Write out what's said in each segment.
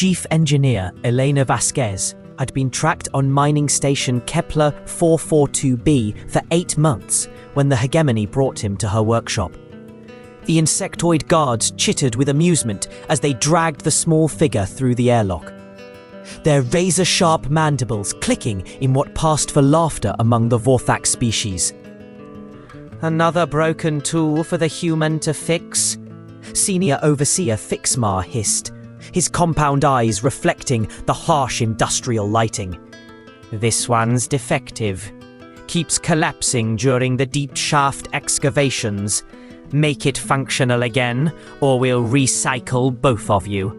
Chief Engineer Elena Vasquez had been tracked on mining station Kepler 442b for 8 months when the Hegemony brought him to her workshop. The insectoid guards chittered with amusement as they dragged the small figure through the airlock, their razor-sharp mandibles clicking in what passed for laughter among the Vorthak species. "Another broken tool for the human to fix?" Senior Overseer Fixmar hissed, his compound eyes reflecting the harsh industrial lighting. "This one's defective. Keeps collapsing during the deep shaft excavations. Make it functional again, or we'll recycle both of you."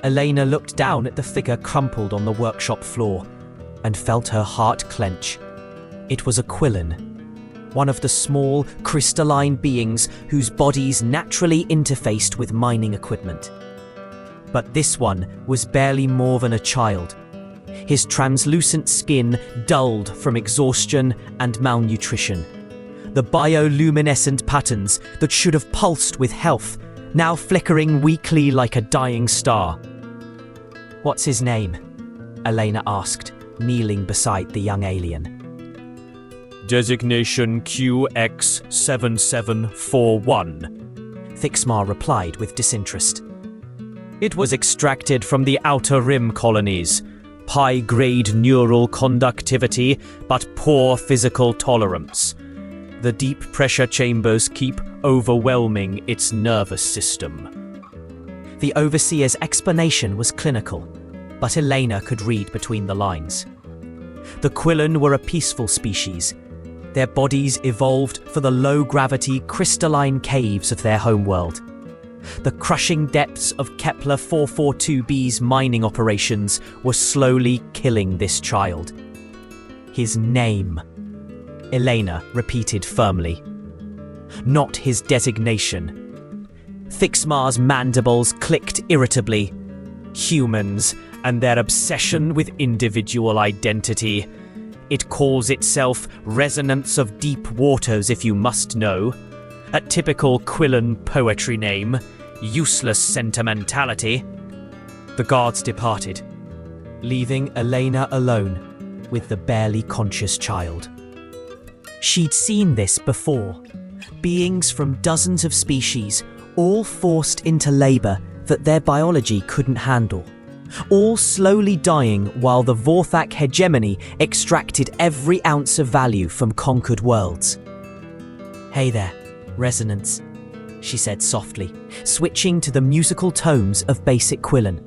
Elena looked down at the figure crumpled on the workshop floor and felt her heart clench. It was a Quillen, one of the small, crystalline beings whose bodies naturally interfaced with mining equipment. But this one was barely more than a child. His translucent skin dulled from exhaustion and malnutrition. The bioluminescent patterns that should have pulsed with health, now flickering weakly like a dying star. "What's his name?" Elena asked, kneeling beside the young alien. "Designation QX7741, Fixmar replied with disinterest. It was extracted from the Outer Rim colonies. High-grade neural conductivity, but poor physical tolerance. The deep pressure chambers keep overwhelming its nervous system." The Overseer's explanation was clinical, but Elena could read between the lines. The Quillen were a peaceful species. Their bodies evolved for the low-gravity crystalline caves of their homeworld. The crushing depths of Kepler 442b's mining operations were slowly killing this child. "His name," Elena repeated firmly. "Not his designation." Fixmar's mandibles clicked irritably. "Humans and their obsession with individual identity. It calls itself Resonance of Deep Waters, if you must know. A typical Quillen poetry name. Useless sentimentality." The guards departed, leaving Elena alone with the barely conscious child. She'd seen this before. Beings from dozens of species, all forced into labor that their biology couldn't handle. All slowly dying while the Vorthak Hegemony extracted every ounce of value from conquered worlds. "Hey there, Resonance," she said softly, switching to the musical tones of basic Quillen.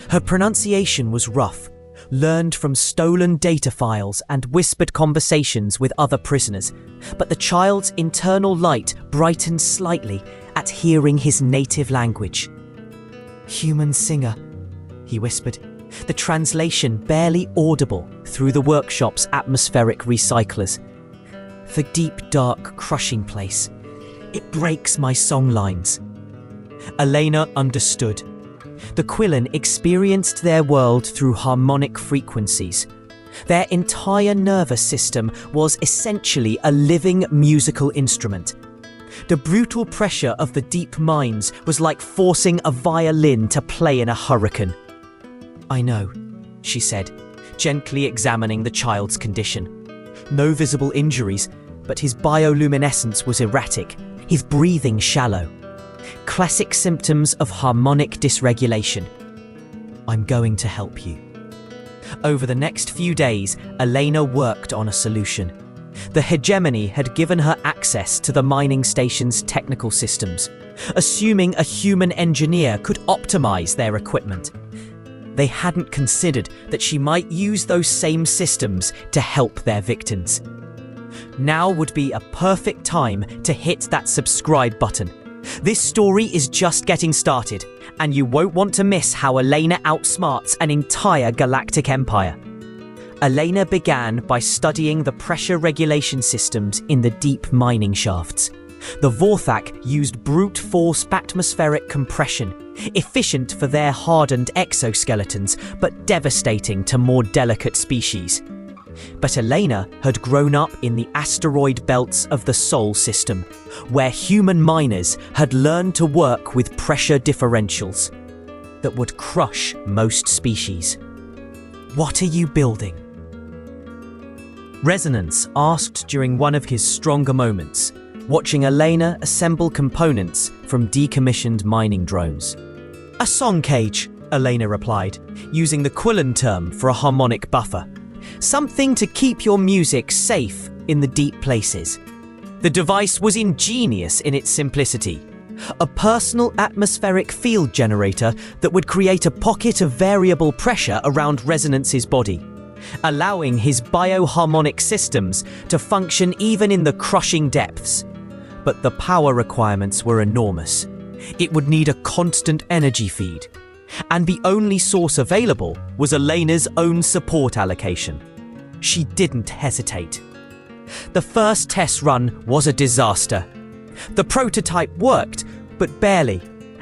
Her pronunciation was rough, learned from stolen data files and whispered conversations with other prisoners, but the child's internal light brightened slightly at hearing his native language. "Human singer," he whispered, the translation barely audible through the workshop's atmospheric recyclers. "The deep, dark, crushing place. It breaks my song lines." Elena understood. The Quillen experienced their world through harmonic frequencies. Their entire nervous system was essentially a living musical instrument. The brutal pressure of the deep mines was like forcing a violin to play in a hurricane. "I know," she said, gently examining the child's condition. No visible injuries, but his bioluminescence was erratic, his breathing shallow. Classic symptoms of harmonic dysregulation. "I'm going to help you." Over the next few days, Elena worked on a solution. The Hegemony had given her access to the mining station's technical systems, assuming a human engineer could optimize their equipment. They hadn't considered that she might use those same systems to help their victims. Now would be a perfect time to hit that subscribe button. This story is just getting started, and you won't want to miss how Elena outsmarts an entire galactic empire. Elena began by studying the pressure regulation systems in the deep mining shafts. The Vorthak used brute force atmospheric compression, efficient for their hardened exoskeletons, but devastating to more delicate species. But Elena had grown up in the asteroid belts of the Sol system, where human miners had learned to work with pressure differentials. that would crush most species. What are you building? Resonance asked during one of his stronger moments, watching Elena assemble components from decommissioned mining drones. A song cage, Elena replied, using the Quillen term for a harmonic buffer. Something to keep your music safe in the deep places. The device was ingenious in its simplicity. A personal atmospheric field generator that would create a pocket of variable pressure around Resonance's body, allowing his bioharmonic systems to function even in the crushing depths. But the power requirements were enormous. It would need a constant energy feed, and the only source available was Elena's own support allocation. She didn't hesitate. The first test run was a disaster. The prototype worked, but barely,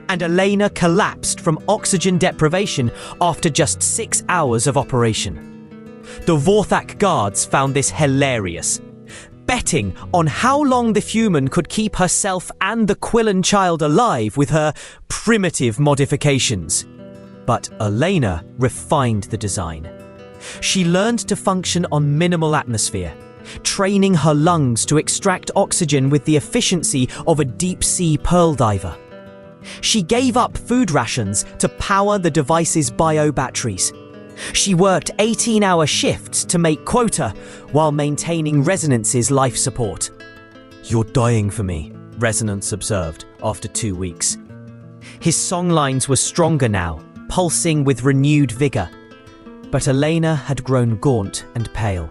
and Elena collapsed from oxygen deprivation after just 6 hours of operation. The Vorthak guards found this hilarious, betting on how long the human could keep herself and the Quillen child alive with her primitive modifications. But Elena refined the design. She learned to function on minimal atmosphere, training her lungs to extract oxygen with the efficiency of a deep-sea pearl diver. She gave up food rations to power the device's bio-batteries. She worked 18-hour shifts to make quota while maintaining Resonance's life support. "You're dying for me," Resonance observed after 2 weeks. His songlines were stronger now, pulsing with renewed vigor. But Elena had grown gaunt and pale.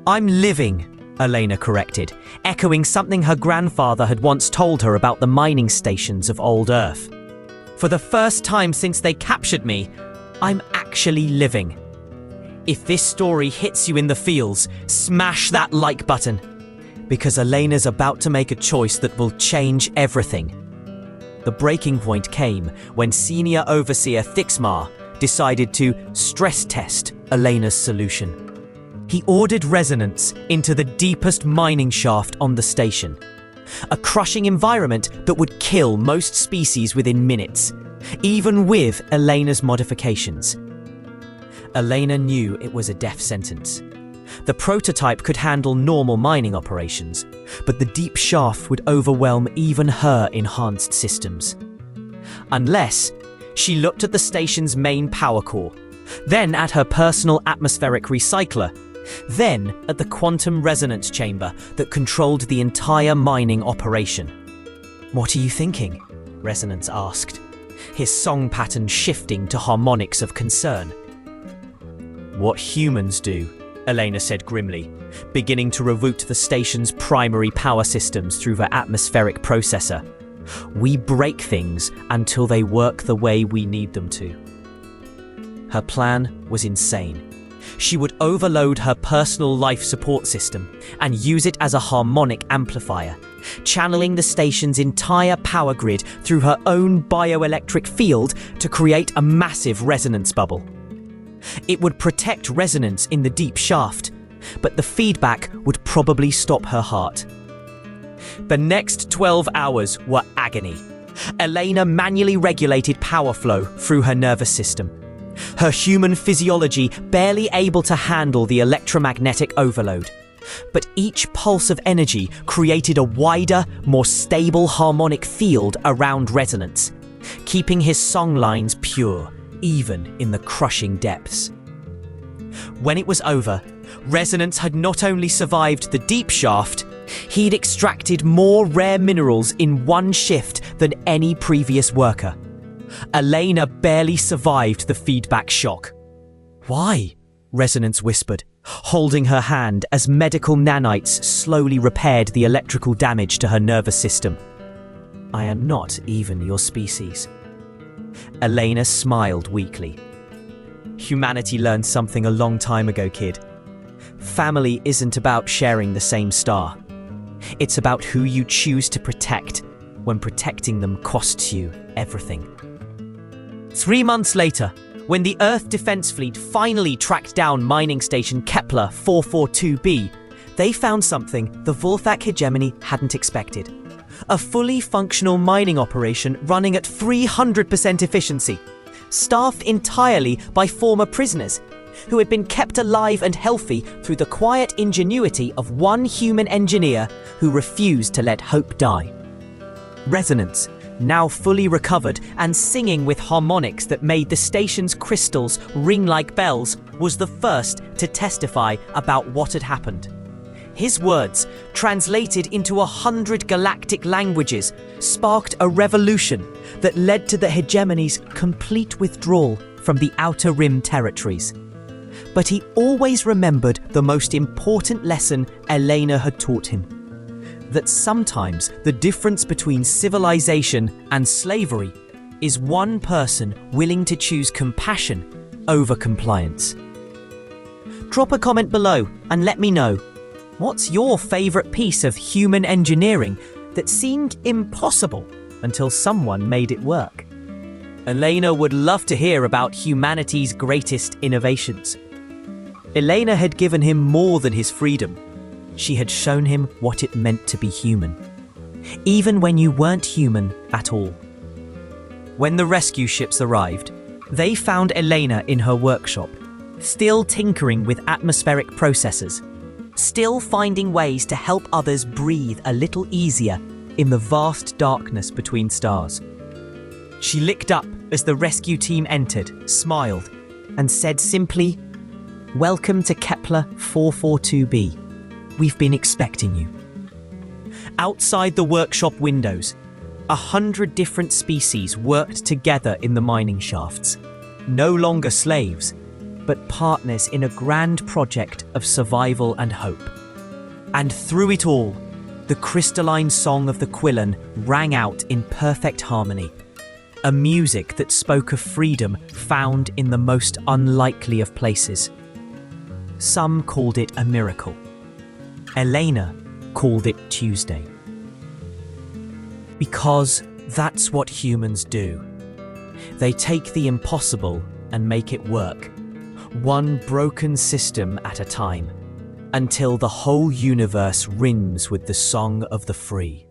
"I'm living," Elena corrected, echoing something her grandfather had once told her about the mining stations of old Earth. "For the first time since they captured me, I'm actually living." If this story hits you in the feels, smash that like button, because Elena's about to make a choice that will change everything. The breaking point came when Senior Overseer Thixmar decided to stress test Elena's solution. He ordered Resonance into the deepest mining shaft on the station, a crushing environment that would kill most species within minutes, even with Elena's modifications. Elena knew it was a death sentence. The prototype could handle normal mining operations, but the deep shaft would overwhelm even her enhanced systems. Unless she looked at the station's main power core, then at her personal atmospheric recycler, then at the quantum resonance chamber that controlled the entire mining operation. "What are you thinking?" Resonance asked, his song pattern shifting to harmonics of concern. "What humans do," Elena said grimly, beginning to reroute the station's primary power systems through the atmospheric processor. "We break things until they work the way we need them to." Her plan was insane. She would overload her personal life support system and use it as a harmonic amplifier, channeling the station's entire power grid through her own bioelectric field to create a massive resonance bubble. It would protect Resonance in the deep shaft, but the feedback would probably stop her heart. The next 12 hours were agony. Elena manually regulated power flow through her nervous system, her human physiology barely able to handle the electromagnetic overload. But each pulse of energy created a wider, more stable harmonic field around Resonance, keeping his songlines pure, even in the crushing depths. When it was over, Resonance had not only survived the deep shaft, he'd extracted more rare minerals in one shift than any previous worker. Elena barely survived the feedback shock. "Why?" Resonance whispered, holding her hand as medical nanites slowly repaired the electrical damage to her nervous system. "I am not even your species." Elena smiled weakly. "Humanity learned something a long time ago, kid. Family isn't about sharing the same star. It's about who you choose to protect when protecting them costs you everything." 3 months later, when the Earth Defense Fleet finally tracked down mining station Kepler 442b, they found something the Vorthak Hegemony hadn't expected. A fully functional mining operation running at 300% efficiency. staffed entirely by former prisoners, who had been kept alive and healthy through the quiet ingenuity of one human engineer who refused to let hope die. Resonance, now fully recovered and singing with harmonics that made the station's crystals ring like bells, was the first to testify about what had happened. His words, translated into 100 galactic languages, sparked a revolution that led to the Hegemony's complete withdrawal from the Outer Rim territories. But he always remembered the most important lesson Elena had taught him: that sometimes the difference between civilization and slavery is one person willing to choose compassion over compliance. Drop a comment below and let me know, what's your favorite piece of human engineering that seemed impossible until someone made it work? Elena would love to hear about humanity's greatest innovations. Elena had given him more than his freedom. She had shown him what it meant to be human, even when you weren't human at all. When the rescue ships arrived, they found Elena in her workshop, still tinkering with atmospheric processors, still finding ways to help others breathe a little easier in the vast darkness between stars. She looked up as the rescue team entered, smiled, and said simply, "Welcome to Kepler 442b. We've been expecting you." Outside the workshop windows, 100 different species worked together in the mining shafts, no longer slaves, but partners in a grand project of survival and hope. And through it all, the crystalline song of the Quillen rang out in perfect harmony, a music that spoke of freedom found in the most unlikely of places. Some called it a miracle. Elena called it Tuesday. Because that's what humans do. They take the impossible and make it work, one broken system at a time, until the whole universe rings with the song of the free.